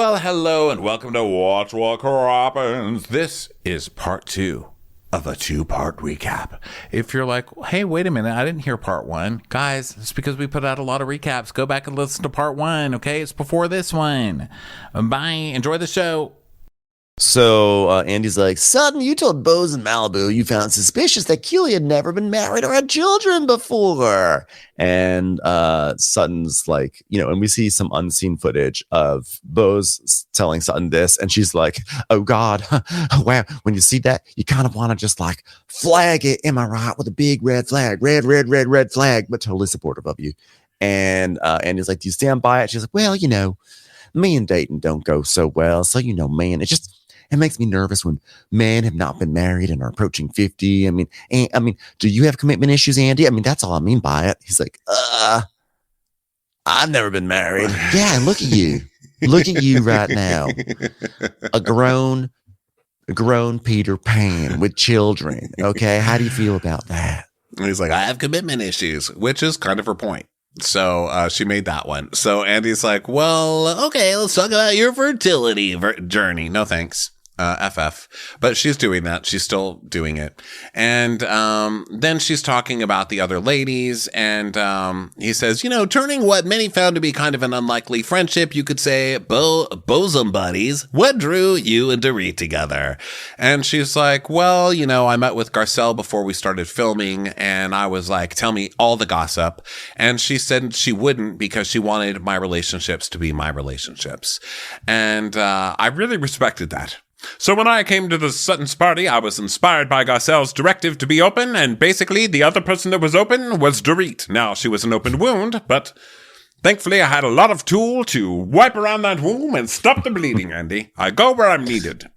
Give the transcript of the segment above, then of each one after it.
Well, hello and welcome to Watch What Crappens. This is part 2 of a 2-part recap. If you're like, hey, wait a minute, I didn't hear part 1. Guys, it's because we put out a lot of recaps. Go back and listen to part 1, okay? It's before this one. Bye. Enjoy the show. So Andy's like, Sutton, you told Bose in Malibu you found suspicious that Keely had never been married or had children before. And Sutton's like, and we see some unseen footage of Bose telling Sutton this. And she's like, oh, God, wow. When you see that, you kind of want to just like flag it. Am I right? With a big red flag, red flag, but totally supportive of you. And Andy's like, do you stand by it? She's like, well, me and Dayton don't go so well. So, man, it makes me nervous when men have not been married and are approaching 50. I mean, do you have commitment issues, Andy? I mean, that's all I mean by it. He's like, I've never been married. Yeah, and look at you. Look at you right now. A grown Peter Pan with children. Okay, how do you feel about that? And he's like, I have commitment issues, which is kind of her point. So she made that one. So Andy's like, well, okay, let's talk about your fertility journey. No thanks. FF. But she's doing that. She's still doing it. And then she's talking about the other ladies. And he says, turning what many found to be kind of an unlikely friendship, you could say, bosom buddies, what drew you and Dorit together? And she's like, well, I met with Garcelle before we started filming. And I was like, tell me all the gossip. And she said she wouldn't because she wanted my relationships to be my relationships. And I really respected that. So when I came to the Sutton's party, I was inspired by Garcelle's directive to be open, and basically the other person that was open was Dorit. Now, she was an open wound, but thankfully I had a lot of tool to wipe around that wound and stop the bleeding, Andy. I go where I'm needed.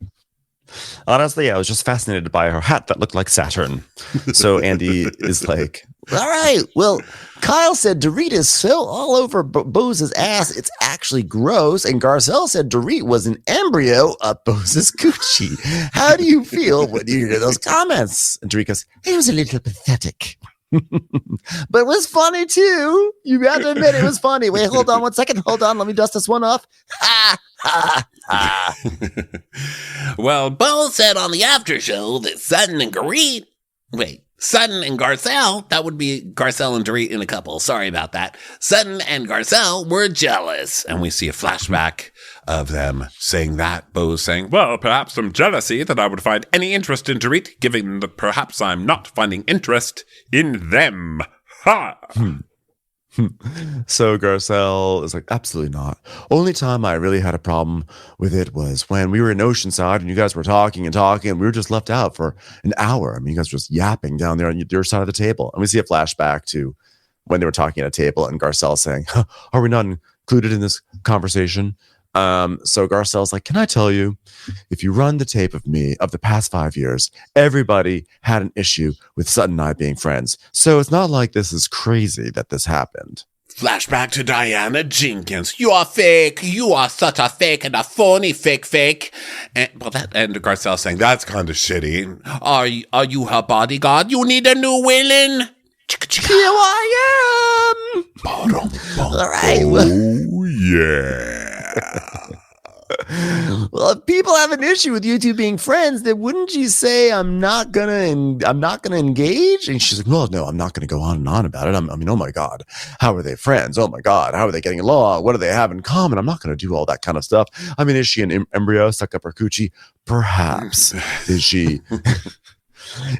Honestly, I was just fascinated by her hat that looked like Saturn. So Andy is like, all right, well, Kyle said Dorit is so all over Bose's ass, it's actually gross. And Garcelle said Dorit was an embryo of Bose's coochie. How do you feel when you hear those comments? And Dorit goes, it was a little pathetic. But it was funny too. You got to admit it was funny. Wait, hold on 1 second. Hold on. Let me dust this one off. Ha, ha, ha. Well, Bose said on the after show that Sutton and Garcelle, that would be Garcelle and Dorit in a couple. Sorry about that. Sutton and Garcelle were jealous. And we see a flashback of them saying that. Bose saying, well, perhaps some jealousy that I would find any interest in Dorit, given that perhaps I'm not finding interest in them. Ha! So Garcelle is like, absolutely not. Only time I really had a problem with it was when we were in Oceanside and you guys were talking and we were just left out for an hour. I mean, you guys were just yapping down there on your side of the table. And we see a flashback to when they were talking at a table and Garcelle saying, are we not included in this conversation? So Garcelle's like, can I tell you, if you run the tape of me of the past 5 years, everybody had an issue with Sutton and I being friends. So it's not like this is crazy that this happened. Flashback to Diana Jenkins. You are fake. You are such a fake and a phony fake. And Garcelle saying, that's kind of shitty. Are you her bodyguard? You need a new villain. Here I am. All right. Oh, yeah. Well, if people have an issue with you two being friends, then wouldn't you say I'm not gonna engage? And she's like, well, no, I'm not gonna go on and on about it. I mean, oh my God, how are they friends? Oh my God, how are they getting along? What do they have in common? I'm not gonna do all that kind of stuff. I mean, is she an embryo stuck up her coochie? Perhaps. Is she?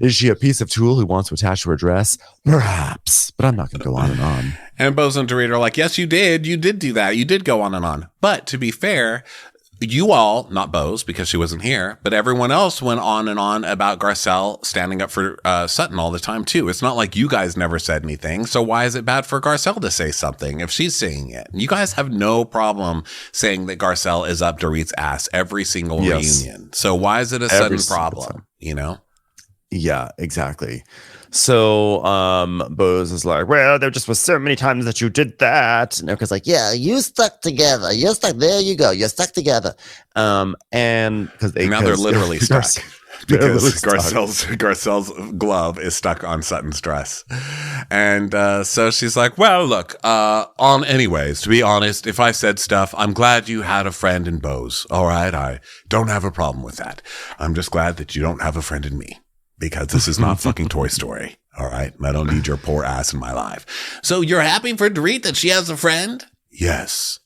Is she a piece of tool who wants to attach to her dress? Perhaps. But I'm not going to go on and on. And Bose and Dorit are like, yes, you did. You did do that. You did go on and on. But to be fair, you all, not Bose because she wasn't here, but everyone else went on and on about Garcelle standing up for Sutton all the time too. It's not like you guys never said anything. So why is it bad for Garcelle to say something if she's saying it? You guys have no problem saying that Garcelle is up Dorit's ass every single reunion. So why is it a sudden problem? Yeah, exactly. So Bose is like, well, there just was so many times that you did that. And Erica's like, yeah, you stuck together. You're stuck. There you go. You're stuck together. And because they're literally stuck. because Garcelle's glove is stuck on Sutton's dress. And so she's like, well, look, anyways, to be honest, if I said stuff, I'm glad you had a friend in Bose. All right. I don't have a problem with that. I'm just glad that you don't have a friend in me, because this is not fucking Toy Story. All right. I don't need your poor ass in my life. So you're happy for Dorit that she has a friend? Yes.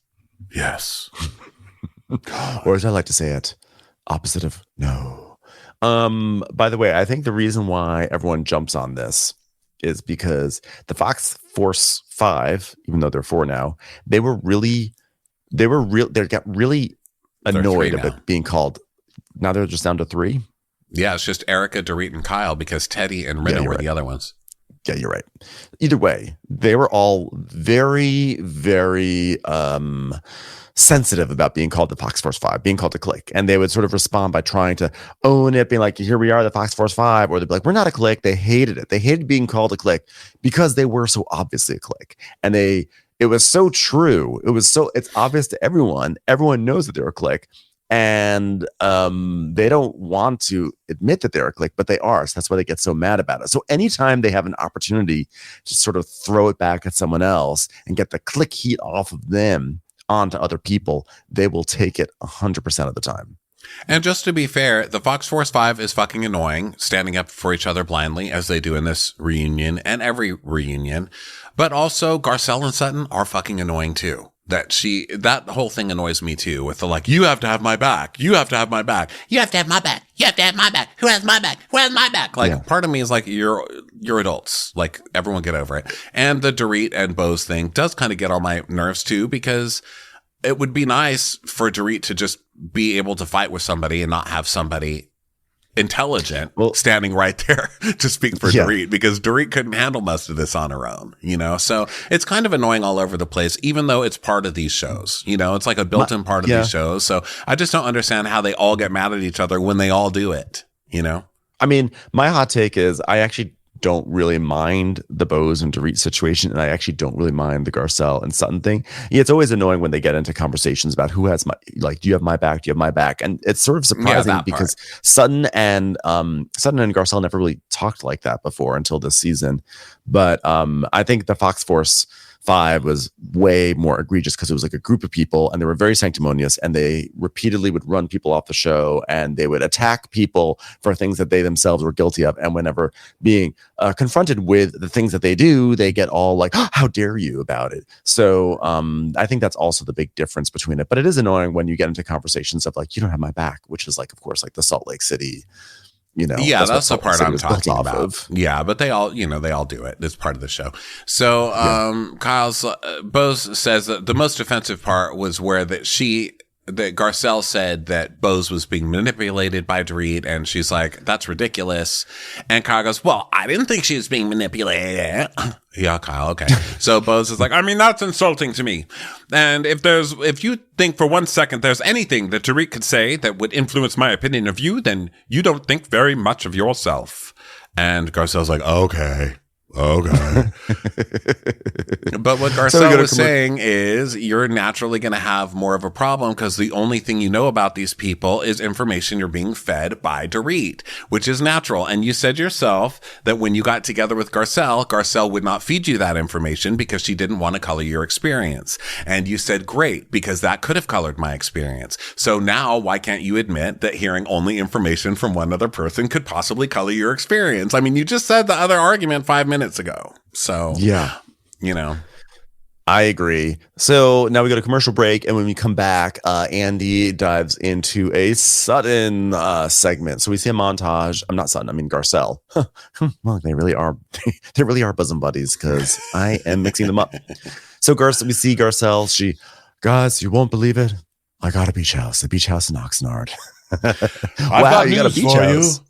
Or as I like to say it, opposite of no. By the way, I think the reason why everyone jumps on this is because the Fox Force 5, even though they're 4 now, they got really annoyed of it being called. Now they're just down to 3. Yeah, it's just Erica, Dorit, and Kyle, because Teddy and Rinna were the other ones. Yeah, you're right. Either way, they were all very, very sensitive about being called the Fox Force 5, being called a clique. And they would sort of respond by trying to own it, being like, here we are, the Fox Force 5. Or they'd be like, we're not a clique. They hated it. They hated being called a clique because they were so obviously a clique. And it was so true. It's obvious to everyone. Everyone knows that they're a clique. And they don't want to admit that they're a clique, but they are. So that's why they get so mad about it. So anytime they have an opportunity to sort of throw it back at someone else and get the clique heat off of them onto other people, they will take it 100% of the time. And just to be fair, the Fox Force 5 is fucking annoying, standing up for each other blindly, as they do in this reunion and every reunion. But also, Garcelle and Sutton are fucking annoying too. That whole thing annoys me too, with the like, you have to have my back. You have to have my back. You have to have my back. You have to have my back. Who has my back? Who has my back? Like, part of me is like, you're adults. Like, everyone get over it. And the Dorit and Bose thing does kind of get on my nerves too, because it would be nice for Dorit to just be able to fight with somebody and not have somebody intelligent standing right there to speak for Dorit, because Dorit couldn't handle most of this on her own, so it's kind of annoying all over the place, even though it's part of these shows, it's like a built-in part of these shows. So I just don't understand how they all get mad at each other when they all do it. I mean, my hot take is I actually don't really mind the Bose and Dorit situation, and I actually don't really mind the Garcelle and Sutton thing. Yeah, it's always annoying when they get into conversations about who has do you have my back? Do you have my back? And it's sort of surprising because Sutton and Garcelle never really talked like that before until this season. But I think the Fox Force 5 was way more egregious because it was like a group of people and they were very sanctimonious, and they repeatedly would run people off the show, and they would attack people for things that they themselves were guilty of. And whenever being confronted with the things that they do, they get all like, oh, how dare you about it. So I think that's also the big difference between it. But it is annoying when you get into conversations of like, you don't have my back, which is like, of course, like the Salt Lake City, that's the part I'm talking about. Yeah, but they all do it. It's part of the show. So, Bose says that the most offensive part was where that Garcelle said that Bose was being manipulated by Dorit, and she's like, that's ridiculous. And Kyle goes, well, I didn't think she was being manipulated. Yeah, Kyle, okay. So Bose is like, I mean, that's insulting to me. And if you think for 1 second there's anything that Dorit could say that would influence my opinion of you, then you don't think very much of yourself. And Garcelle's like, okay. But what Garcelle was saying is you're naturally going to have more of a problem because the only thing you know about these people is information you're being fed by Dorit, which is natural. And you said yourself that when you got together with Garcelle would not feed you that information because she didn't want to color your experience. And you said, great, because that could have colored my experience. So now why can't you admit that hearing only information from one other person could possibly color your experience? I mean, you just said the other argument 5 minutes ago. So, I agree. So now we go to commercial break. And when we come back, Andy dives into a Sutton segment. So we see a montage. I'm not Sutton. I mean, Garcelle. Well, they really are bosom buddies because I am mixing them up. So we see Garcelle. Guys, you won't believe it. I got a beach house in Oxnard. Wow, you got a beach house.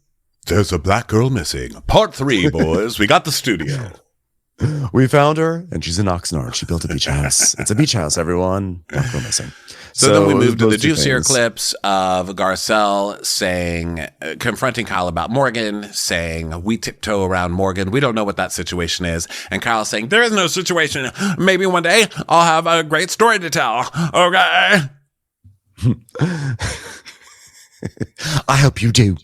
There's a black girl missing. Part 3, boys. We got the studio. We found her, and she's in Oxnard. She built a beach house. It's a beach house, everyone. Black girl missing. So then we move to the juicier clips of Garcelle confronting Kyle about Morgan, saying, we tiptoe around Morgan. We don't know what that situation is. And Kyle saying, there is no situation. Maybe one day I'll have a great story to tell. Okay. I hope you do.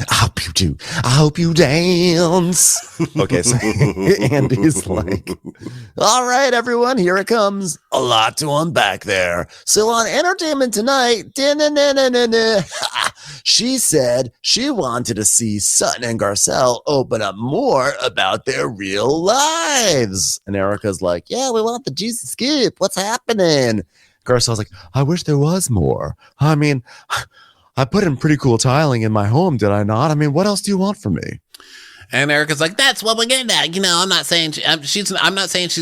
I hope you do. I hope you dance. Okay, so Andy's like, all right, everyone, here it comes. A lot to unpack there. So on Entertainment Tonight, she said she wanted to see Sutton and Garcelle open up more about their real lives. And Erica's like, yeah, we want the juicy scoop. What's happening? Garcelle's like, I wish there was more. I mean, I put in pretty cool tiling in my home, did I not? I mean, what else do you want from me? And Erica's like, that's what we're getting at. You know, I'm not saying she's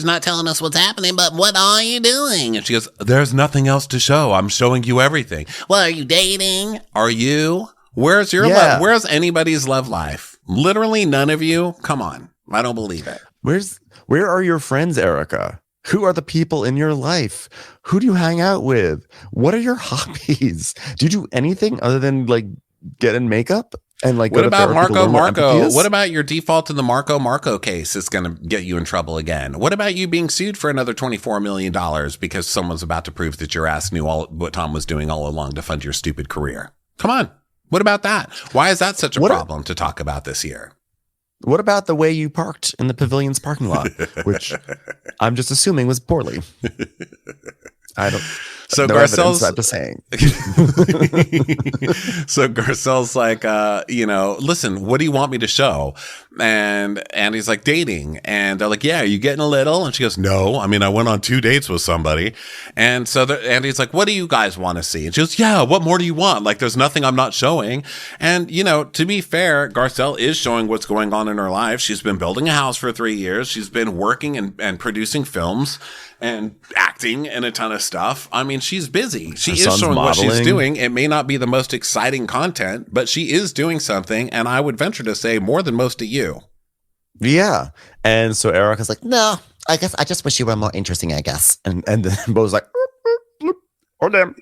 not telling us what's happening, but what are you doing? And she goes, there's nothing else to show. I'm showing you everything. Well, are you dating? Are you? Where's your love? Where's anybody's love life? Literally none of you? Come on. I don't believe it. Where are your friends, Erica? Who are the people in your life? Who do you hang out with? What are your hobbies? Do you do anything other than like get in makeup and like? What about Marco? What about your default to the Marco case? It's going to get you in trouble again. What about you being sued for another $24 million because someone's about to prove that your ass knew all what Tom was doing all along to fund your stupid career? Come on. What about that? Why is that such a problem to talk about this year? What about the way you parked in the pavilion's parking lot, which I'm just assuming was poorly? I don't. So no Garcelle's I'm just saying. So Garcelle's like, listen, what do you want me to show? And Andy's like, dating. And they're like, yeah, are you getting a little? And she goes, no. I mean, I went on 2 dates with somebody. And so Andy's like, what do you guys want to see? And she goes, yeah, what more do you want? Like, there's nothing I'm not showing. And, to be fair, Garcelle is showing what's going on in her life. She's been building a house for 3 years. She's been working and producing films and acting and a ton of stuff. I mean, she's busy. She is showing what she's doing. It may not be the most exciting content, but she is doing something. And I would venture to say more than most of you. Yeah. And so Erica's like, no, I guess I just wish you were more interesting, I guess. And then Bo's like, oh, damn.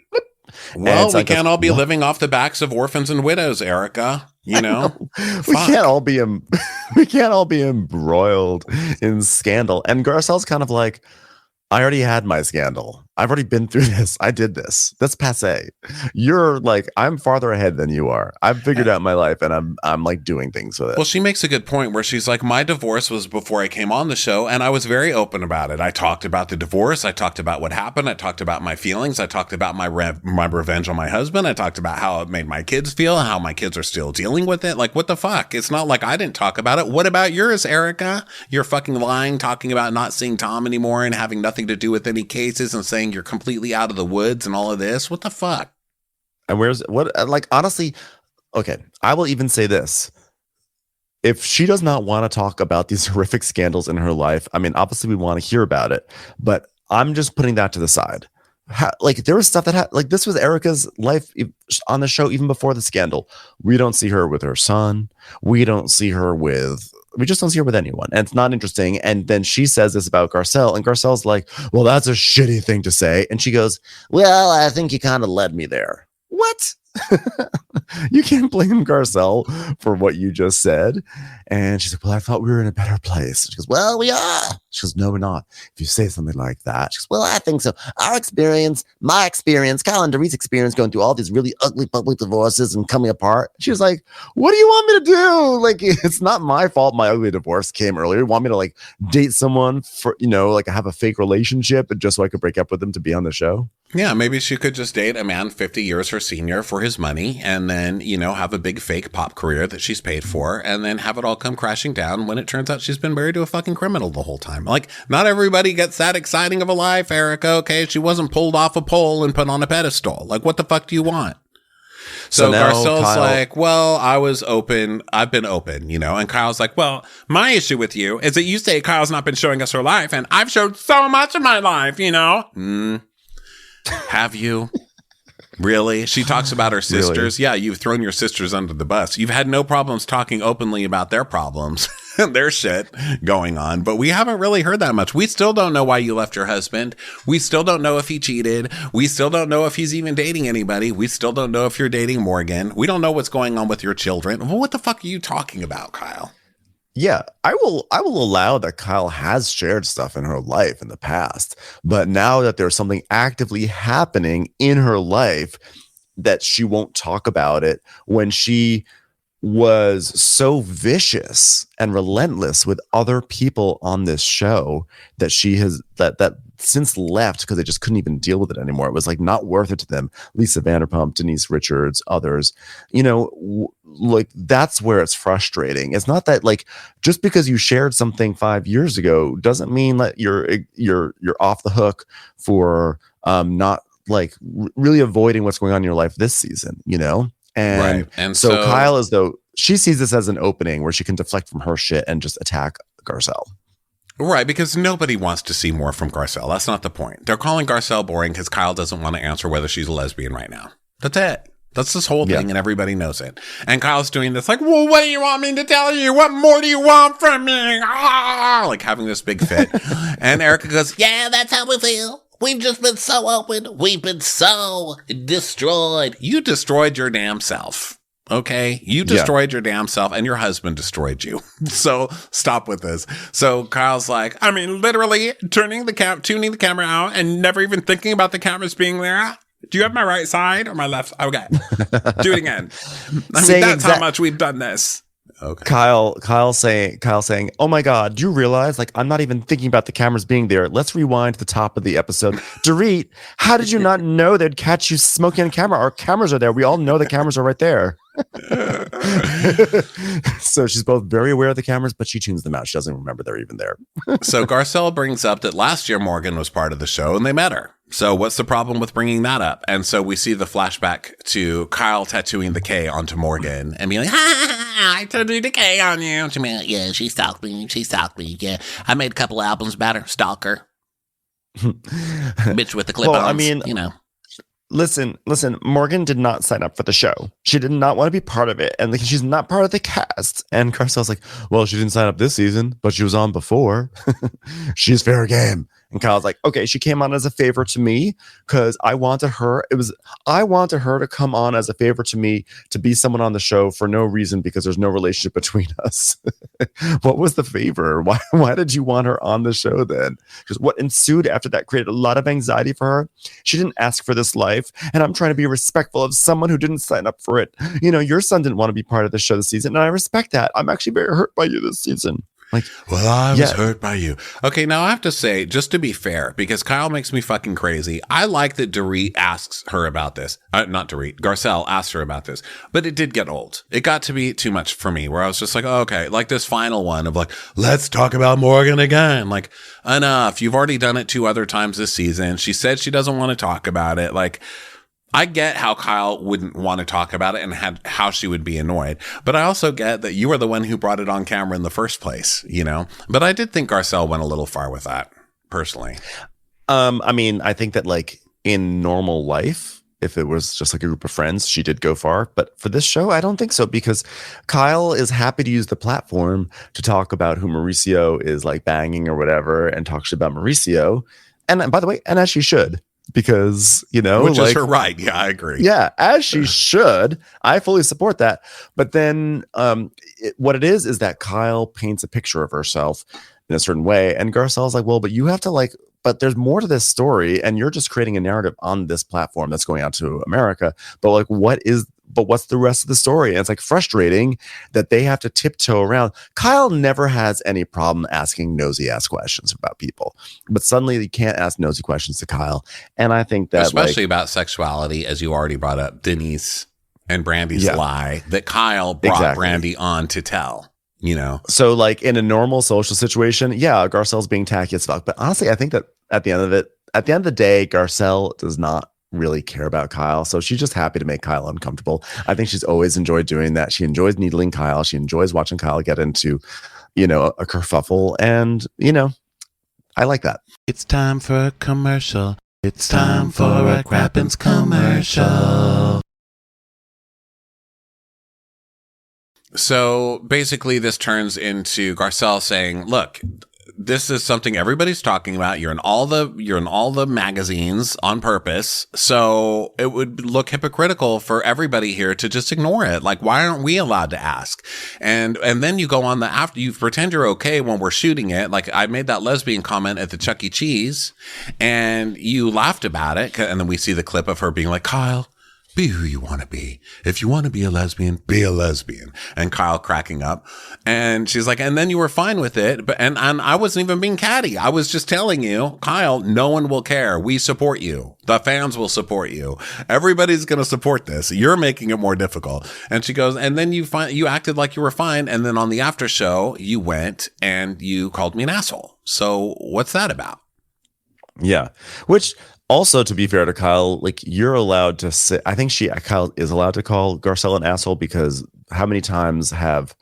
Well, we can't all be living off the backs of orphans and widows, Erica. We can't all be embroiled in scandal. And Garcelle's kind of like, I already had my scandal. I've already been through this. I did this. That's passé. You're like, I'm farther ahead than you are. I've figured out my life and I'm like doing things with it. Well, she makes a good point where she's like, my divorce was before I came on the show and I was very open about it. I talked about the divorce. I talked about what happened. I talked about my feelings. I talked about my revenge on my husband. I talked about how it made my kids feel, how my kids are still dealing with it. Like, what the fuck? It's not like I didn't talk about it. What about yours, Erica? You're fucking lying, talking about not seeing Tom anymore and having nothing to do with any cases and saying you're completely out of the woods and all of this. What the fuck? And honestly, okay, I will even say this. If she does not want to talk about these horrific scandals in her life, I mean, obviously we want to hear about it, but I'm just putting that to the side. There was stuff that this was Erica's life on the show even before the scandal. We don't see her with her son. We just don't see her with anyone. And it's not interesting. And then she says this about Garcelle, and Garcelle's like, well, that's a shitty thing to say. And she goes, well, I think you kind of led me there. What? You can't blame Garcelle for what you just said. And she's like, well, I thought we were in a better place. She goes, well, we are. She goes, no, we're not. If you say something like that. She goes, well, I think so. Our experience, my experience, Kyle and Dorit's experience going through all these really ugly public divorces and coming apart. She was like, what do you want me to do? Like, it's not my fault my ugly divorce came earlier. You want me to like date someone for, have a fake relationship just so I could break up with them to be on the show? Yeah, maybe she could just date a man 50 years her senior for his money and then, have a big fake pop career that she's paid for and then have it all come crashing down when it turns out she's been married to a fucking criminal the whole time. Like, not everybody gets that exciting of a life, Erica, okay? She wasn't pulled off a pole and put on a pedestal. Like, what the fuck do you want? So Garcelle's like, well, I was open. I've been open, and Kyle's like, well, my issue with you is that you say Kyle's not been showing us her life and I've showed so much of my life, Have you? Really? She talks about her sisters. Really? Yeah, you've thrown your sisters under the bus. You've had no problems talking openly about their problems and their shit going on, but we haven't really heard that much. We still don't know why you left your husband. We still don't know if he cheated. We still don't know if he's even dating anybody. We still don't know if you're dating Morgan. We don't know what's going on with your children. Well, what the fuck are you talking about, Kyle? Yeah, I will allow that Kyle has shared stuff in her life in the past, but now that there's something actively happening in her life that she won't talk about it when she was so vicious and relentless with other people on this show that she has that since left because they just couldn't even deal with it anymore. It was like not worth it to them. Lisa Vanderpump, Denise Richards, others, like that's where it's frustrating. It's not that like just because you shared something 5 years ago doesn't mean that you're off the hook for not like really avoiding what's going on in your life this season, And, right. And so Kyle, as though she sees this as an opening where she can deflect from her shit and just attack Garcelle. Right, because nobody wants to see more from Garcelle. That's not the point. They're calling Garcelle boring because Kyle doesn't want to answer whether she's a lesbian right now. That's it. That's this whole thing, and everybody knows it. And Kyle's doing this like, well, what do you want me to tell you? What more do you want from me? Ah! Like having this big fit. And Erica goes, yeah, that's how we feel. We've just been so open. We've been so destroyed. You destroyed your damn self. Okay, you destroyed your damn self and your husband destroyed you. So stop with this. So Kyle's like, I mean, literally tuning the camera out and never even thinking about the cameras being there. Do you have my right side or my left? Okay, do it again. I mean, that's how much we've done this. Okay. Kyle saying, oh my God, do you realize like I'm not even thinking about the cameras being there? Let's rewind to the top of the episode. Dorit, how did you not know they'd catch you smoking on camera? Our cameras are there. We all know the cameras are right there. So she's both very aware of the cameras, but she tunes them out. She doesn't remember they're even there. So Garcelle brings up that last year Morgan was part of the show and they met her. So what's the problem with bringing that up? And so we see the flashback to Kyle tattooing the K onto Morgan and being like, I tattooed the K on you. She mean, yeah, she stalked me. Yeah, I made a couple albums about her. Stalker. Bitch with the clip-ons. Well, I mean, Listen, Morgan did not sign up for the show. She did not want to be part of it. And she's not part of the cast. And Garcelle's like, well, she didn't sign up this season, but she was on before. She's fair game. And Kyle's like, okay, she came on as a favor to me because I wanted her to come on as a favor to me to be someone on the show for no reason because there's no relationship between us. What was the favor? Why did you want her on the show then? Because what ensued after that created a lot of anxiety for her. She didn't ask for this life, and I'm trying to be respectful of someone who didn't sign up for it. Your son didn't want to be part of the show this season, and I respect that. I'm actually very hurt by you this season. Like, well, I was hurt by you. Okay, now I have to say, just to be fair, because Kyle makes me fucking crazy, I like that Dorit asks her about this. Not Dorit, Garcelle asked her about this. But it did get old. It got to be too much for me, where I was just like, oh, okay, like this final one of like, let's talk about Morgan again. Like, enough. You've already done it 2 other times this season. She said she doesn't want to talk about it. Like, I get how Kyle wouldn't want to talk about it and how she would be annoyed. But I also get that you were the one who brought it on camera in the first place, But I did think Garcelle went a little far with that, personally. I mean, I think that like in normal life, if it was just like a group of friends, she did go far. But for this show, I don't think so, because Kyle is happy to use the platform to talk about who Mauricio is like banging or whatever and talk shit about Mauricio. And by the way, and as she should. Because which is her right. Yeah, I agree. Yeah, as she should. I fully support that. But then what it is that Kyle paints a picture of herself in a certain way, and Garcelle's like, well, but you have to but there's more to this story, and you're just creating a narrative on this platform that's going out to America. But what's the rest of the story? And it's like frustrating that they have to tiptoe around. Kyle never has any problem asking nosy ass questions about people, but suddenly you can't ask nosy questions to Kyle. And I think that especially about sexuality, as you already brought up, Denise and Brandy's lie that Kyle brought Brandy on to tell. So like in a normal social situation, Garcelle's being tacky as fuck. But honestly, I think that at the end of the day, Garcelle does not really care about Kyle, so she's just happy to make Kyle uncomfortable. I think she's always enjoyed doing that. She enjoys needling Kyle. She enjoys watching Kyle get into a kerfuffle, and I like that. It's time for a commercial. It's time for a Crappens commercial. So basically this turns into Garcelle saying, look, this is something everybody's talking about. You're in all the magazines on purpose. So it would look hypocritical for everybody here to just ignore it. Like, why aren't we allowed to ask? And then you go on after you pretend you're okay when we're shooting it. Like I made that lesbian comment at the Chuck E. Cheese and you laughed about it. And then we see the clip of her being like, Kyle, Be who you want to be. If you want to be a lesbian, be a lesbian. And Kyle cracking up. And she's like, and then you were fine with it. But, and I wasn't even being catty. I was just telling you, Kyle, no one will care. We support you. The fans will support you. Everybody's going to support this. You're making it more difficult. And she goes, and then you acted like you were fine. And then on the after show, you went and you called me an asshole. So what's that about? Yeah. Which, also, to be fair to Kyle, like, you're allowed to say, I think Kyle is allowed to call Garcelle an asshole, because how many times have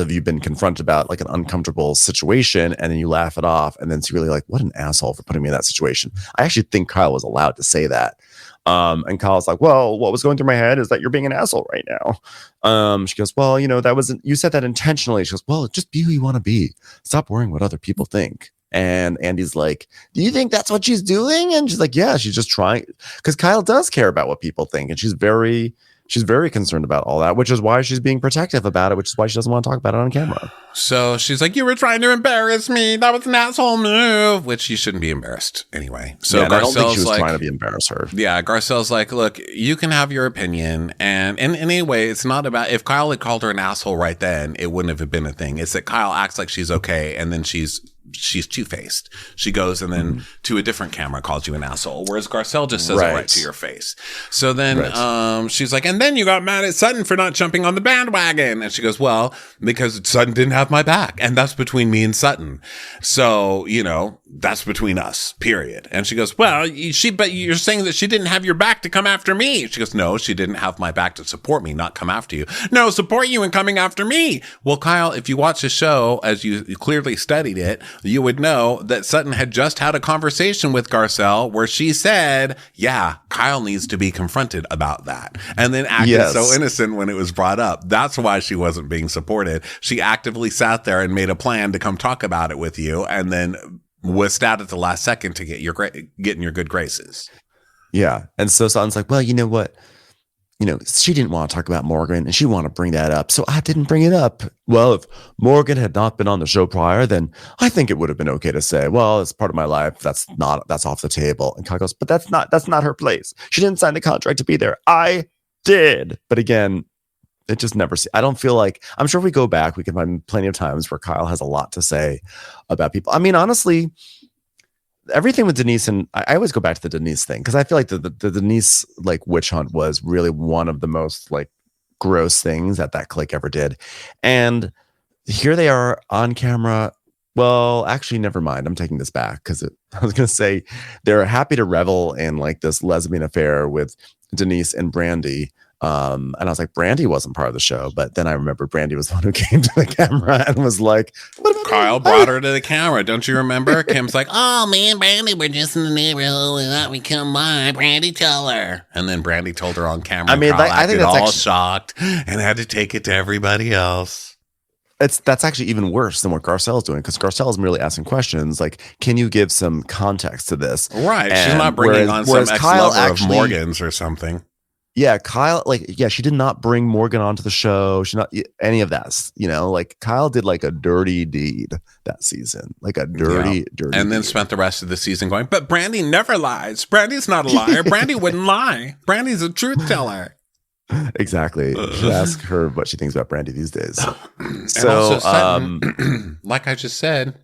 you been confronted about like an uncomfortable situation and then you laugh it off and then it's really like, what an asshole for putting me in that situation. I actually think Kyle was allowed to say that. And Kyle's like, well, what was going through my head is that you're being an asshole right now. She goes, well, you said that intentionally. She goes, well, just be who you want to be. Stop worrying what other people think. And Andy's like, do you think that's what she's doing? And she's like, yeah, she's just trying, because Kyle does care about what people think. And she's very concerned about all that, which is why she's being protective about it, which is why she doesn't want to talk about it on camera. So she's like, you were trying to embarrass me. That was an asshole move, which you shouldn't be embarrassed anyway. So yeah, I don't think she was trying to embarrass her. Yeah, Garcelle's like, look, you can have your opinion. And in any way, it's not about, if Kyle had called her an asshole right then, it wouldn't have been a thing. It's that Kyle acts like she's okay. And then she's two-faced. She goes and then to a different camera calls you an asshole, whereas Garcelle just says it right to your face. So then she's like, and then you got mad at Sutton for not jumping on the bandwagon. And she goes, well, because Sutton didn't have my back, and that's between me and Sutton. So, that's between us, period. And she goes, well, but you're saying that she didn't have your back to come after me. She goes, no, she didn't have my back to support me, not come after you. No, support you in coming after me. Well, Kyle, if you watch the show, as you clearly studied it, you would know that Sutton had just had a conversation with Garcelle where she said, yeah, Kyle needs to be confronted about that. And then acted so innocent when it was brought up. That's why she wasn't being supported. She actively sat there and made a plan to come talk about it with you, and then whisked out at the last second to get in your good graces. Yeah. And so Sutton's like, well, you know what? She didn't want to talk about Morgan and she wanted to bring that up. So I didn't bring it up. Well, if Morgan had not been on the show prior, then I think it would have been okay to say, well, it's part of my life. That's off the table. And Kyle goes, but that's not her place. She didn't sign the contract to be there. I did. But again, it just never, I don't feel like, I'm sure if we go back, we can find plenty of times where Kyle has a lot to say about people. I mean, honestly, everything with Denise, and I always go back to the Denise thing, because I feel like the Denise like witch hunt was really one of the most like gross things that clique ever did. And here they are on camera. Well, actually, never mind. I'm taking this back, because I was going to say they're happy to revel in like this lesbian affair with Denise and Brandy. And I was like, Brandy wasn't part of the show, but then I remember Brandy was the one who came to the camera and was like, Kyle brought her to the camera. Don't you remember? Kim's like, oh man, Brandy, we're just in the neighborhood. We thought we'd come by. Brandy, tell her. And then Brandy told her on camera. I mean, I think that's all shocked and had to take it to everybody else. That's actually even worse than what Garcelle's doing, because Garcelle's merely asking questions like, can you give some context to this? Right. And she's not bringing on some ex-lover of Morgan's or something. Yeah, Kyle, she did not bring Morgan onto the show. She not any of that. Like Kyle did like a dirty deed that season, like a dirty. And then spent the rest of the season going, but Brandy never lies. Brandy's not a liar. Brandy wouldn't lie. Brandy's a truth teller. Exactly. You should ask her what she thinks about Brandy these days. So, also Sutton, like I just said,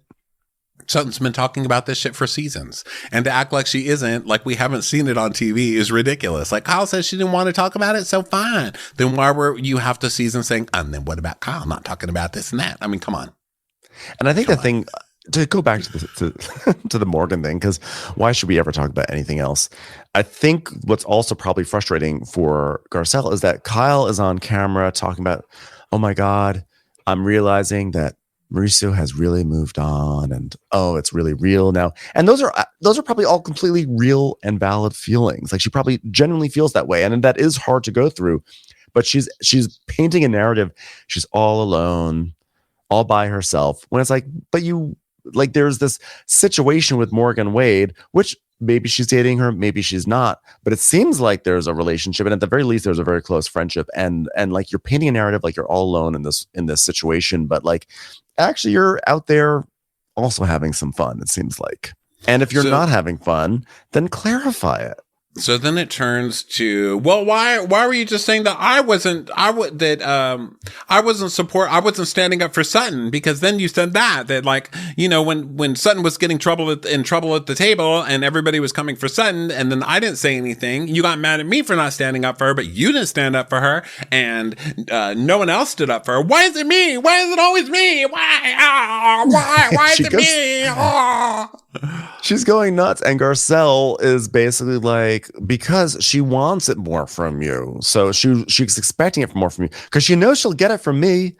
Sutton's been talking about this shit for seasons, and to act like she isn't, like we haven't seen it on TV, is ridiculous. Like Kyle says she didn't want to talk about it, so fine. Then why were you half the season saying, and then what about Kyle not talking about this and that? I mean, come on. And I think thing, to go back to the Morgan thing, because why should we ever talk about anything else? I think what's also probably frustrating for Garcelle is that Kyle is on camera talking about, oh my God, I'm realizing that Mauricio has really moved on, and it's really real now. And those are probably all completely real and valid feelings. Like she probably genuinely feels that way, and that is hard to go through. But she's painting a narrative. She's all alone, all by herself. When it's like, but there's this situation with Morgan Wade, which maybe she's dating her, maybe she's not, but it seems like there's a relationship, and at the very least there's a very close friendship, and like you're painting a narrative like you're all alone in this situation, but like actually you're out there also having some fun, it seems like. And if you're not having fun, then clarify it. So then it turns to, well, why were you just saying that I wasn't standing up for Sutton? Because then you said that like, you know, when Sutton was getting in trouble at the table and everybody was coming for Sutton, and then I didn't say anything, you got mad at me for not standing up for her, but you didn't stand up for her, and no one else stood up for her. Why is it me? Why is it always me? Why is it me? She's going nuts, and Garcelle is basically like, because she wants it more from you, so she's expecting it more from you because she knows she'll get it from me,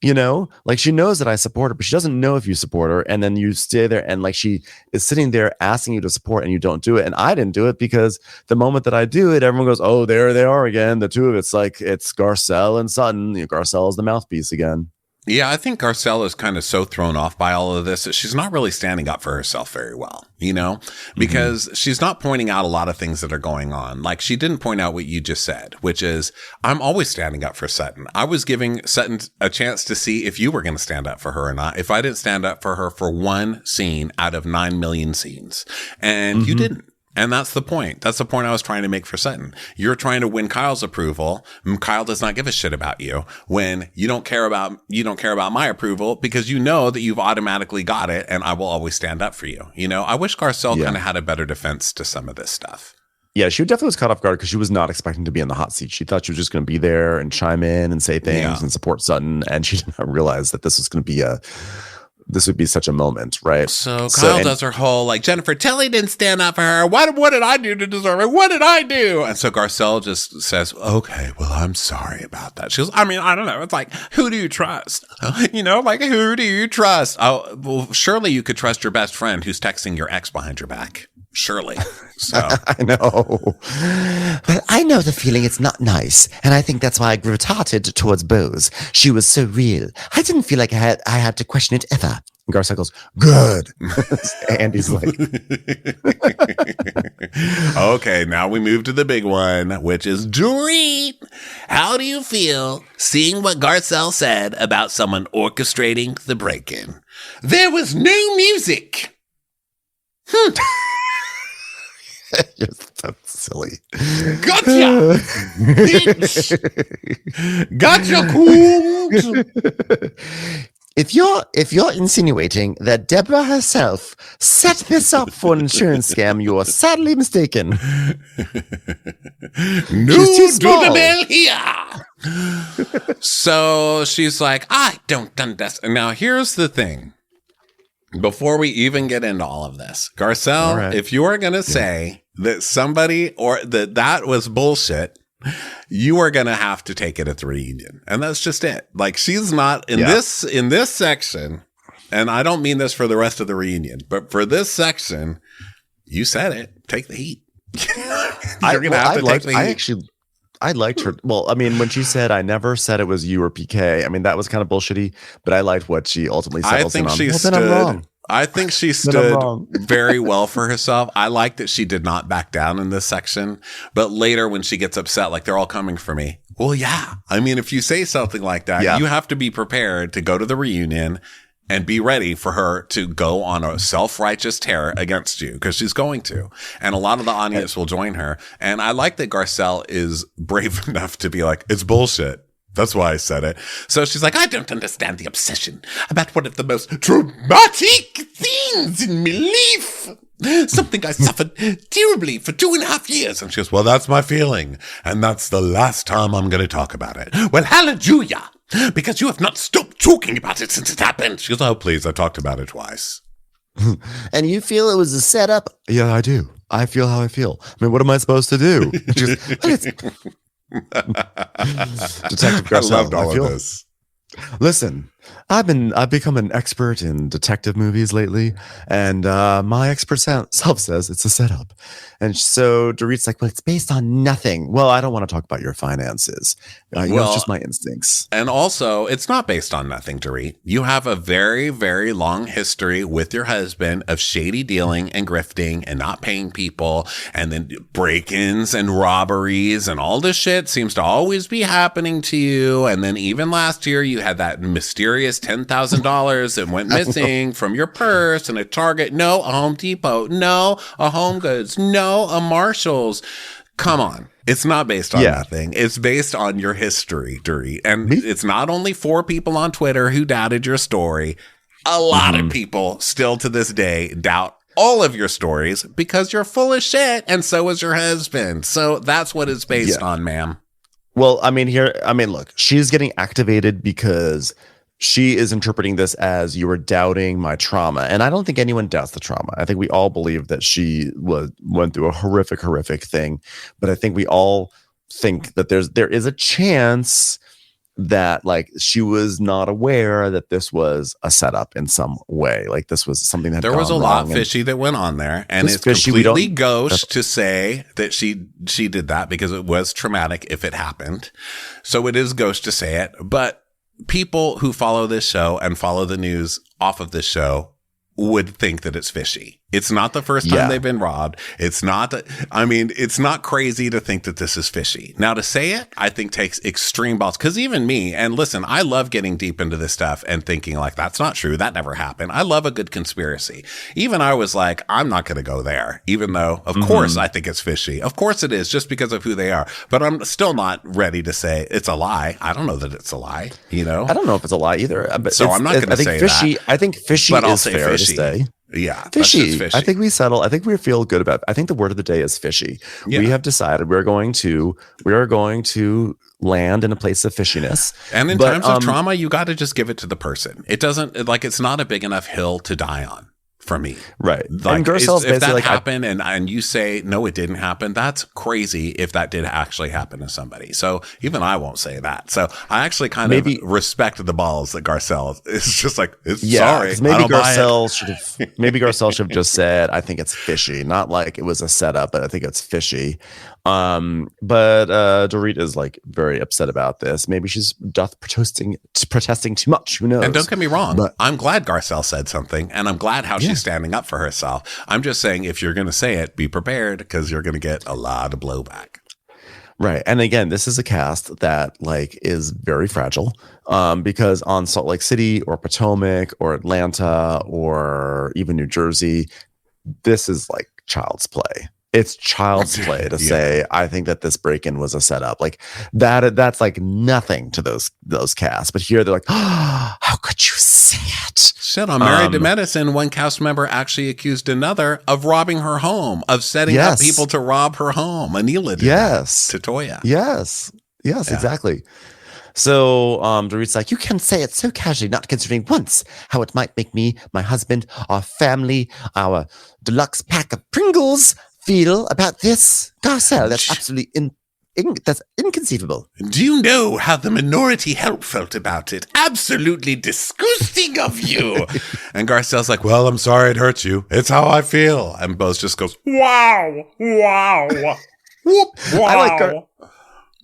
you know, like she knows that I support her, but she doesn't know if you support her, and then you stay there and like she is sitting there asking you to support and you don't do it, and I didn't do it because the moment that I do it, everyone goes, oh, there they are again, the two of it's like it's Garcelle and Sutton. Garcelle is the mouthpiece again. Yeah, I think Garcelle is kind of so thrown off by all of this that she's not really standing up for herself very well, you know, because she's not pointing out a lot of things that are going on. Like she didn't point out what you just said, which is I'm always standing up for Sutton. I was giving Sutton a chance to see if you were going to stand up for her or not. If I didn't stand up for her for one scene out of 9 million scenes, and you didn't. And that's the point. That's the point I was trying to make for Sutton. You're trying to win Kyle's approval. Kyle does not give a shit about you when you don't care about my approval because you know that you've automatically got it and I will always stand up for you. You know, I wish Garcelle kind of had a better defense to some of this stuff. Yeah, she definitely was caught off guard because she was not expecting to be in the hot seat. She thought she was just going to be there and chime in and say things and support Sutton. And she did not realize that this would be such a moment, right? So Kyle does her whole, like, Jennifer Tilly didn't stand up for her. What did I do to deserve it? What did I do? And so Garcelle just says, okay, well, I'm sorry about that. She goes, I mean, I don't know. It's like, who do you trust? You know, like, who do you trust? Oh, well, surely you could trust your best friend who's texting your ex behind your back. Surely. So I know. But I know the feeling it's not nice. And I think that's why I gravitated towards Bose. She was so real. I didn't feel like I had to question it ever. And Garcelle goes, good. Andy's like. Okay, now we move to the big one, which is Dorit. How do you feel seeing what Garcelle said about someone orchestrating the break-in? There was no music. You're so silly. Gotcha! Bitch! Gotcha, cool! If you're insinuating that Deborah herself set this up for an insurance scam, you are sadly mistaken. No Dudamel here! So she's like, I don't understand. Now, here's the thing. Before we even get into all of this, Garcelle, if you are going to say that somebody or that was bullshit, you are going to have to take it at the reunion. And that's just it. Like she's not in this section. And I don't mean this for the rest of the reunion, but for this section, you said it. Take the heat. You're going to have to take the heat. I liked her. Well, I mean, when she said, I never said it was you or PK, I mean, that was kind of bullshitty, but I liked what she ultimately said. I think she stood very well for herself. I like that she did not back down in this section, but later when she gets upset, like they're all coming for me. Well, yeah. I mean, if you say something like that, you have to be prepared to go to the reunion and be ready for her to go on a self-righteous tear against you, because she's going to. And a lot of the audience will join her. And I like that Garcelle is brave enough to be like, it's bullshit. That's why I said it. So she's like, I don't understand the obsession about one of the most traumatic things in my life. Something I suffered terribly for 2.5 years. And she goes, well, that's my feeling. And that's the last time I'm going to talk about it. Well, hallelujah. Because you have not stopped talking about it since it happened. She goes, oh, please, I talked about it twice. And you feel it was a setup? Yeah, I do. I feel how I feel. I mean, what am I supposed to do? Detective Garcelle, I loved all of this. Listen, I've become an expert in detective movies lately, and my expert self says it's a setup. And so Dorit's like, well, it's based on nothing. Well, I don't want to talk about your finances. It's just my instincts. And also, it's not based on nothing, Dorit. You have a very, very long history with your husband of shady dealing and grifting and not paying people, and then break-ins and robberies and all this shit seems to always be happening to you. And then even last year, you had that mysterious mysterious $10,000 that went missing from your purse and a Target. No, a Home Depot. No, a Home Goods. No, a Marshall's. Come on. It's not based on nothing. It's based on your history, Dorit. And it's not only 4 people on Twitter who doubted your story. A lot of people still to this day doubt all of your stories because you're full of shit, and so is your husband. So that's what it's based on, ma'am. Well, look, she's getting activated because she is interpreting this as you were doubting my trauma. And I don't think anyone doubts the trauma. I think we all believe that she went through a horrific thing. But I think we all think that there is a chance that like she was not aware that this was a setup in some way. Like this was something that there was a lot fishy that went on there, and it's completely gauche to say that she did that because it was traumatic if it happened. So it is gauche to say it, but people who follow this show and follow the news off of this show would think that it's fishy. It's not the first time they've been robbed. It's not crazy to think that this is fishy. Now to say it, I think takes extreme balls. Cause even me, and listen, I love getting deep into this stuff and thinking like, that's not true. That never happened. I love a good conspiracy. Even I was like, I'm not going to go there, even though of course I think it's fishy. Of course it is, just because of who they are, but I'm still not ready to say it's a lie. I don't know that it's a lie, you know? I don't know if it's a lie either. But so I'm not going to say fishy, that. I think fishy but is fair fishy. To say. Yeah. Fishy. I think we settle. I think we feel good about it. I think the word of the day is fishy. Yeah. We have decided we are going to land in a place of fishiness. And in times of trauma, you got to just give it to the person. It doesn't it's not a big enough hill to die on. For me, right? Like, and if that happened and you say no, it didn't happen, that's crazy. If that did actually happen to somebody, so even I won't say that. So I actually kind of respect the balls that Garcelle is just like. Sorry, maybe Garcelle should have just said, "I think it's fishy," not like it was a setup, but I think it's fishy. But Dorit is like very upset about this. Maybe she's protesting too much. Who knows? And don't get me wrong, but I'm glad Garcelle said something, and I'm glad how she's standing up for herself. I'm just saying, if you're going to say it, be prepared because you're going to get a lot of blowback. Right. And again, this is a cast that like is very fragile because on Salt Lake City or Potomac or Atlanta or even New Jersey, this is like child's play. It's child's play to say, I think that this break-in was a setup. Like that's like nothing to those casts. But here they're like, oh, how could you say it? Shit, on Married to Medicine, one cast member actually accused another of robbing her home, of setting up people to rob her home. Anila did that to Toya. Yes, exactly. So Dorit's like, you can say it so casually, not considering once how it might make me, my husband, our family, our deluxe pack of Pringles feel about this. Garcelle, that's absolutely that's inconceivable. Do you know how the minority help felt about it? Absolutely disgusting of you. And Garcelle's like, well, I'm sorry it hurt you. It's how I feel. And Bose just goes, wow. Whoop, wow.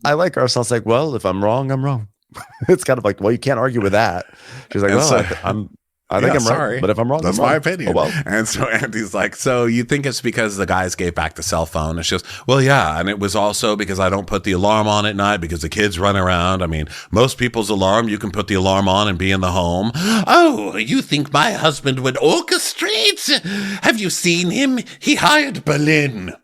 I like Garcelle's like, well, if I'm wrong, I'm wrong. It's kind of like, well, you can't argue with that. She's like, well, I think I'm sorry, right, but if I'm wrong, that's I'm my wrong. opinion. Oh, well. And so Andy's like, so you think it's because the guys gave back the cell phone? And she goes, well, yeah. And it was also because I don't put the alarm on at night because the kids run around. I mean, most people's alarm, you can put the alarm on and be in the home. Oh, you think my husband would orchestrate? Have you seen him? He hired Berlin.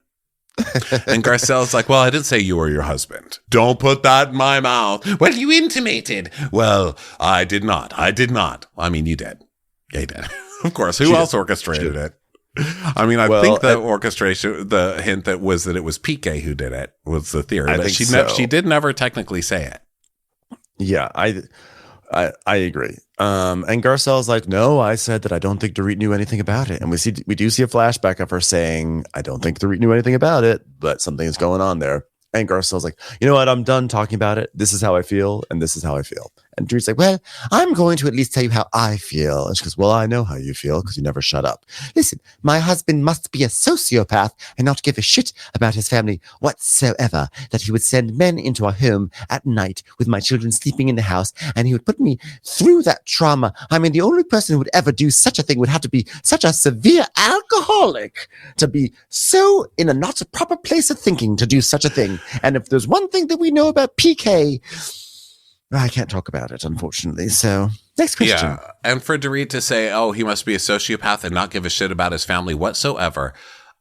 And Garcelle's like, well, I didn't say you were your husband. Don't put that in my mouth. Well, you intimated. Well, I did not. I mean, you did. Yeah, he did. Of course. Who else orchestrated it? I mean, I think the orchestration, the hint that was that it was PK who did it was the theory. But she did never technically say it. Yeah, I agree. And Garcelle's like, no, I said that I don't think Dorit knew anything about it. And we do see a flashback of her saying, I don't think Dorit knew anything about it, but something is going on there. And Garcelle's like, you know what? I'm done talking about it. This is how I feel. And this is how I feel. And Dorit's like, well, I'm going to at least tell you how I feel. And she goes, well, I know how you feel because you never shut up. Listen, my husband must be a sociopath and not give a shit about his family whatsoever, that he would send men into our home at night with my children sleeping in the house. And he would put me through that trauma. I mean, the only person who would ever do such a thing would have to be such a severe alcoholic to be so in a not a proper place of thinking to do such a thing. And if there's one thing that we know about PK, I can't talk about it, unfortunately. So next question. Yeah. And for Dorit to say, oh, he must be a sociopath and not give a shit about his family whatsoever.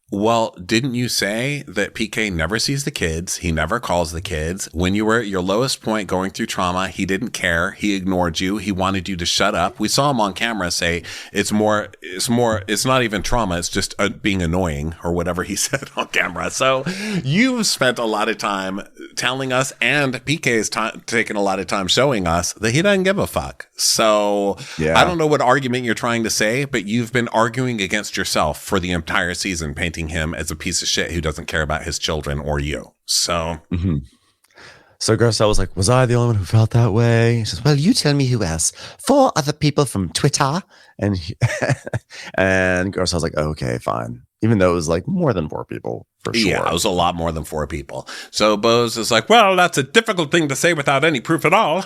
Well, didn't you say that PK never sees the kids? He never calls the kids. When you were at your lowest point going through trauma, he didn't care. He ignored you. He wanted you to shut up. We saw him on camera say it's not even trauma. It's just being annoying or whatever he said on camera. So you've spent a lot of time telling us, and PK's taken a lot of time showing us that he doesn't give a fuck. So yeah. I don't know what argument you're trying to say, but you've been arguing against yourself for the entire season, painting him as a piece of shit who doesn't care about his children or you. So, So Garcelle was like, was I the only one who felt that way? She says, well, you tell me who else. 4 other people from Twitter. And and Garcelle's like, okay, fine. Even though it was like more than 4 people, for sure. Yeah, it was a lot more than 4 people. So Bose is like, well, that's a difficult thing to say without any proof at all.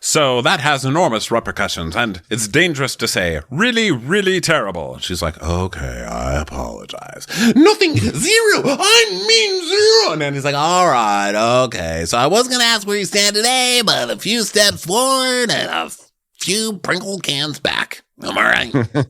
So that has enormous repercussions, and it's dangerous to say. Really, really terrible. She's like, okay, I apologize. Nothing, 0. I mean 0. And then he's like, all right, okay. So I was going to ask where you stand today, but a few steps forward and a few Pringle cans back. Am I right?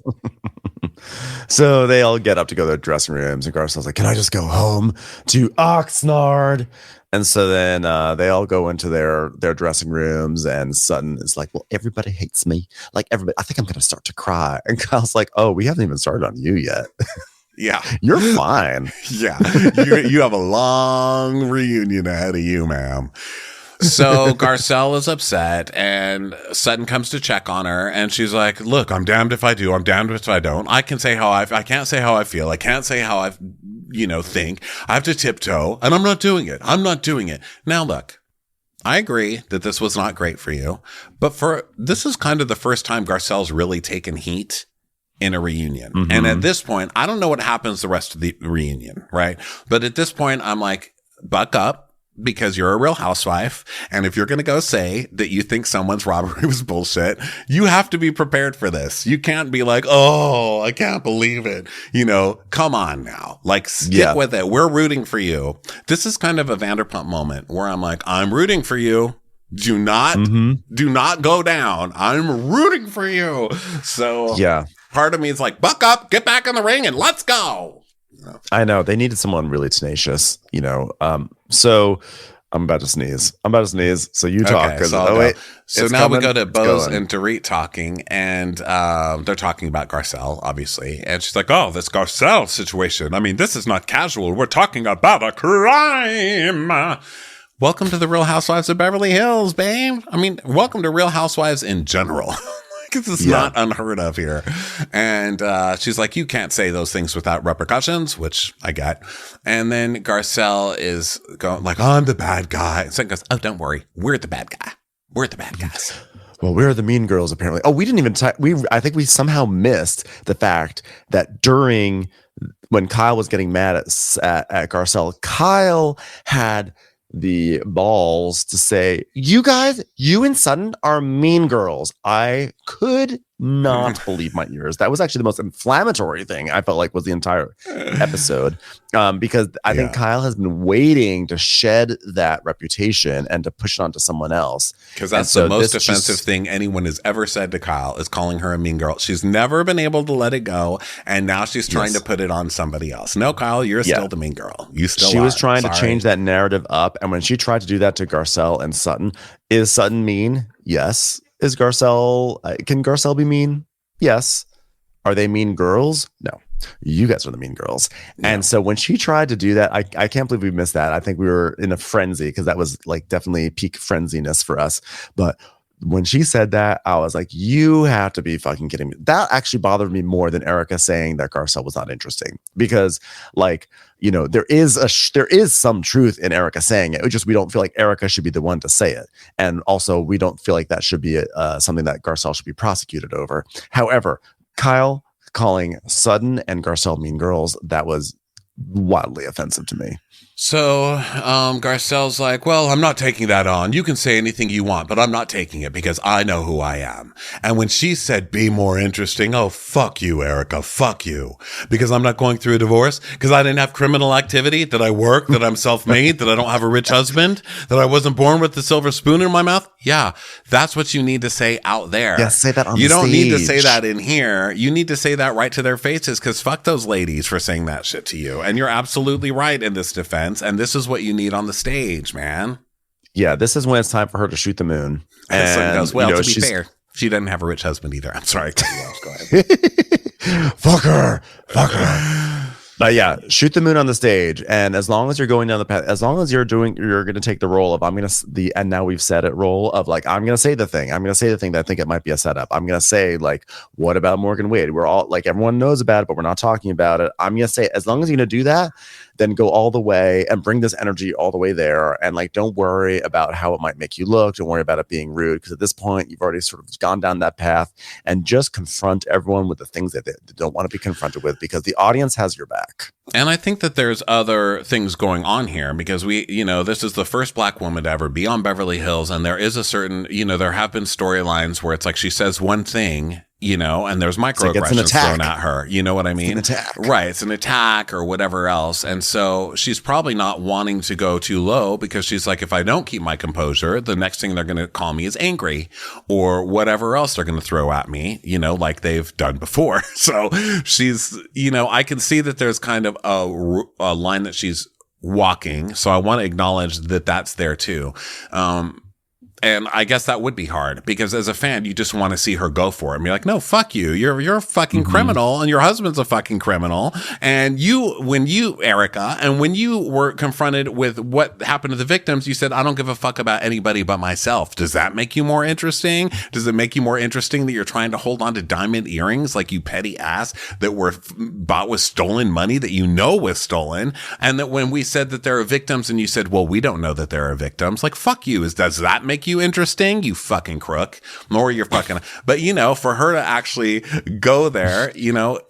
So they all get up to go to their dressing rooms, and Garcelle's like, can I just go home to Oxnard? And so then they all go into their dressing rooms, and Sutton is like, well, everybody hates me. Like, everybody, I think I'm going to start to cry. And Kyle's like, oh, we haven't even started on you yet. Yeah. You're fine. Yeah. You have a long reunion ahead of you, ma'am. So Garcelle is upset, and Sutton comes to check on her, and she's like, look, I'm damned if I do. I'm damned if I don't. I can't say how I feel. I can't say how I think. I have to tiptoe, and I'm not doing it. Now, look, I agree that this was not great for you, but this is kind of the first time Garcelle's really taken heat in a reunion. Mm-hmm. And at this point, I don't know what happens the rest of the reunion, right? But at this point, I'm like, buck up. Because you're a Real Housewife, and if you're going to go say that you think someone's robbery was bullshit, you have to be prepared for this. You can't be like, oh, I can't believe it. Come on now. Like, stick with it. We're rooting for you. This is kind of a Vanderpump moment where I'm like, I'm rooting for you. Do not go down. I'm rooting for you. So part of me is like, buck up, get back in the ring, and let's go. I know they needed someone really tenacious, so I'm about to sneeze. So you talk. Okay, so now we go to Bose and Dorit talking, and they're talking about Garcelle, obviously. And she's like, oh, this Garcelle situation. I mean, this is not casual. We're talking about a crime. Welcome to the Real Housewives of Beverly Hills, babe. I mean, welcome to Real Housewives in general. This is not unheard of here. And she's like, you can't say those things without repercussions, which I get. And then Garcelle is going like, I'm the bad guy. And Sutton goes, oh, don't worry. We're the bad guy. We're the bad guys. Well, we're the mean girls, apparently. Oh, we didn't even I think we somehow missed the fact that when Kyle was getting mad at Garcelle, Kyle had the balls to say, you guys, you and Sutton are mean girls. I could not believe my ears. That was actually the most inflammatory thing I felt like was the entire episode, because I think Kyle has been waiting to shed that reputation and to push it onto someone else. Because that's the most offensive thing anyone has ever said to Kyle, is calling her a mean girl. She's never been able to let it go, and now she's trying to put it on somebody else. No, Kyle, you're still the mean girl. She was trying to change that narrative up, and when she tried to do that to Garcelle and Sutton, is Sutton mean? Yes. Is Garcelle, can Garcelle be mean? Yes. Are they mean girls? No. You guys are the mean girls. Yeah. And so when she tried to do that, I can't believe we missed that. I think we were in a frenzy, because that was like definitely peak frenziness for us. But when she said that, I was like, you have to be fucking kidding me. That actually bothered me more than Erica saying that Garcelle was not interesting, because there is some truth in Erica saying it. It's just we don't feel like Erica should be the one to say it. And also we don't feel like that should be something that Garcelle should be prosecuted over. However, Kyle calling Sutton and Garcelle mean girls, that was wildly offensive to me. So Garcelle's like, well, I'm not taking that on. You can say anything you want, but I'm not taking it because I know who I am. And when she said, be more interesting, oh, fuck you, Erica, fuck you. Because I'm not going through a divorce, because I didn't have criminal activity, that I work, that I'm self-made, that I don't have a rich husband, that I wasn't born with the silver spoon in my mouth. Yeah, that's what you need to say out there. Yeah, say that on the You don't need to stage. say that in here. You need to say that right to their faces, because fuck those ladies for saying that shit to you. And you're absolutely right in this defense. And this is what you need on the stage, man. Yeah, this is when it's time for her to shoot the moon. And Sutton goes, well, you know, to be fair, she doesn't have a rich husband either. I'm sorry. Go ahead. Fuck her. But yeah, shoot the moon on the stage. And as long as you're going down the path, as long as you're going to take the role of, and now we've said it role of like, I'm going to say the thing that I think it might be a setup. I'm going to say like, what about Morgan Wade? We're all like, everyone knows about it, but we're not talking about it. I'm going to say, as long as you're going to do that, then go all the way and bring this energy all the way there. And like, don't worry about how it might make you look. Don't worry about it being rude. Because at this point, you've already sort of gone down that path, and just confront everyone with the things that they don't want to be confronted with, because the audience has your back. And I think that there's other things going on here, because this is the first Black woman to ever be on Beverly Hills. And there is a certain, there have been storylines where it's like she says one thing, and there's microaggressions thrown at her. You know what I mean? It's an attack. Right. It's an attack or whatever else. And so she's probably not wanting to go too low, because she's like, if I don't keep my composure, the next thing they're going to call me is angry, or whatever else they're going to throw at me, like they've done before. So she's, I can see that there's kind of a line that she's walking. So I want to acknowledge that that's there too. And I guess that would be hard, because as a fan, you just want to see her go for it and be like, no, fuck you. You're a fucking criminal, and your husband's a fucking criminal. And when you were confronted with what happened to the victims, you said, I don't give a fuck about anybody but myself. Does that make you more interesting? Does it make you more interesting that you're trying to hold on to diamond earrings like you petty ass that were bought with stolen money that was stolen? And that when we said that there are victims and you said, well, we don't know that there are victims, like, fuck you. Does that make you interesting, you fucking crook? Or you're fucking, but for her to actually go there,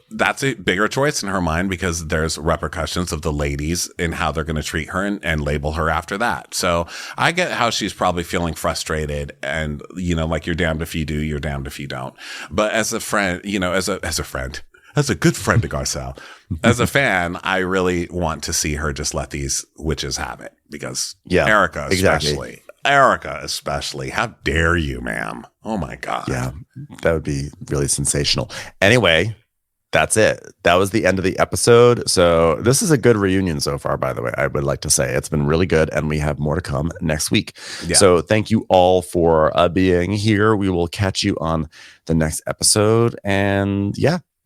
that's a bigger choice in her mind, because there's repercussions of the ladies and how they're going to treat her and label her after that. So I get how she's probably feeling frustrated, and like, you're damned if you do, you're damned if you don't. But as a friend, as a good friend to Garcelle, as a fan, I really want to see her just let these witches have it, because Erica especially, how dare you, ma'am? Oh my God. Yeah, that would be really sensational. Anyway, that's it. That was the end of the episode. So this is a good reunion so far, by the way. I would like to say it's been really good, and we have more to come next week. Yeah. So thank you all for being here. We will catch you on the next episode. And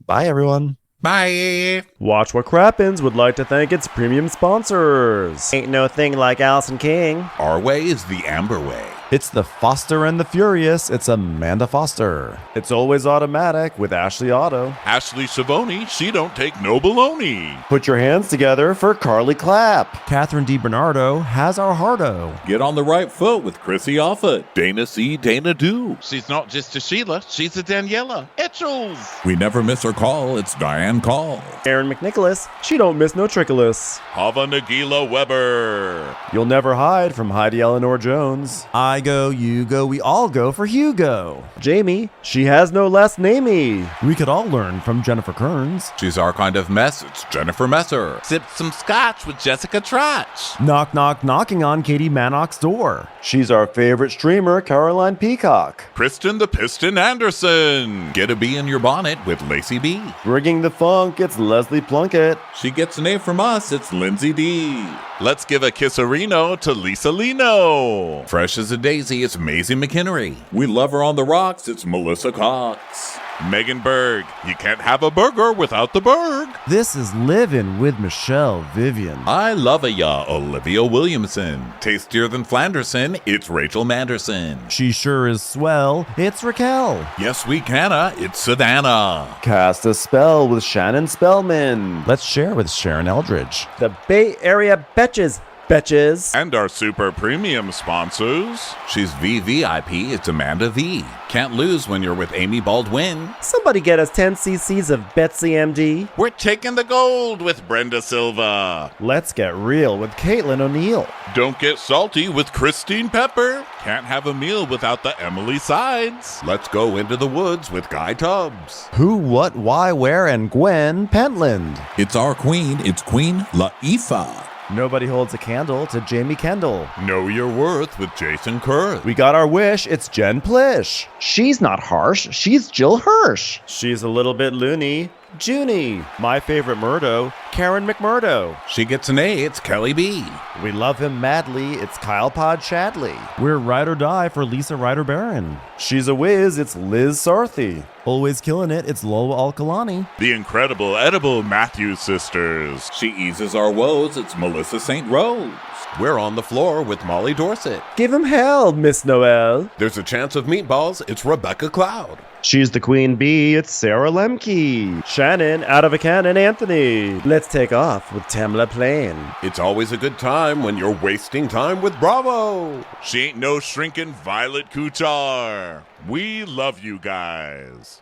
bye, everyone. Bye. Watch What Crappens would like to thank its premium sponsors. Ain't no thing like Allison King. Our way is the Amber way. It's the Foster and the Furious. It's Amanda Foster. It's Always Automatic with Ashley Auto. Ashley Savoni, she don't take no baloney. Put your hands together for Carly Clapp. Catherine DiBernardo has our hardo. Get on the right foot with Chrissy Offutt. Dana C. Dana Do. She's not just a Sheila, she's a Daniela. Etchels. We never miss her call. It's Diane Call. Aaron McNicholas, she don't miss no trickolas. Hava Nagila Weber. You'll never hide from Heidi Eleanor Jones. I go, you go, we all go for Hugo. Jamie, she has no last namey. We could all learn from Jennifer Kearns. She's our kind of mess. It's Jennifer Messer. Sip some scotch with Jessica Trotch. Knock, knock, knocking on Katie Mannock's door. She's our favorite streamer, Caroline Peacock. Kristen the Piston Anderson. Get a bee in your bonnet with Lacey B. Bringing the funk, it's Leslie Plunkett. She gets an A from us. It's Lindsay D. Let's give a kisserino to Lisa Lino. Fresh as a daisy, it's Maisie McHenry. We love her on the rocks. It's Melissa Cox. Megan Berg. You can't have a burger without the Berg. This is Livin' with Michelle Vivian. I love ya, Olivia Williamson. Tastier than Flanderson, it's Rachel Manderson. She sure is swell, it's Raquel. Yes, we canna, it's Savannah. Cast a spell with Shannon Spellman. Let's share with Sharon Eldridge. The Bay Area Betches. Betches. And our super premium sponsors. She's VVIP, it's Amanda V. Can't lose when you're with Amy Baldwin. Somebody get us 10 cc's of Betsy MD. We're taking the gold with Brenda Silva. Let's get real with Caitlin O'Neill. Don't get salty with Christine Pepper. Can't have a meal without the Emily Sides. Let's go into the woods with Guy Tubbs. Who, what, why, where, and Gwen Pentland. It's our queen. It's Queen Latifah. Nobody holds a candle to Jamie Kendall. Know your worth with Jason Kurth. We got our wish, it's Jen Plish. She's not harsh, she's Jill Hirsch. She's a little bit loony. Junie. My favorite Murdo, Karen McMurdo. She gets an A, it's Kelly B. We love him madly, it's Kyle Pod Shadley. We're ride or die for Lisa Ryder Barron. She's a whiz, it's Liz Sarthy. Always killing it, it's Lola Alkalani. The incredible edible Matthews sisters. She eases our woes, it's Melissa St. Rose. We're on the floor with Molly Dorset. Give him hell, Miss Noel. There's a chance of meatballs, it's Rebecca Cloud. She's the queen bee, it's Sarah Lemke. Shannon, out of a cannon, Anthony. Let's take off with Tamla Plain. It's always a good time when you're wasting time with Bravo. She ain't no shrinking Violet Kuchar. We love you guys.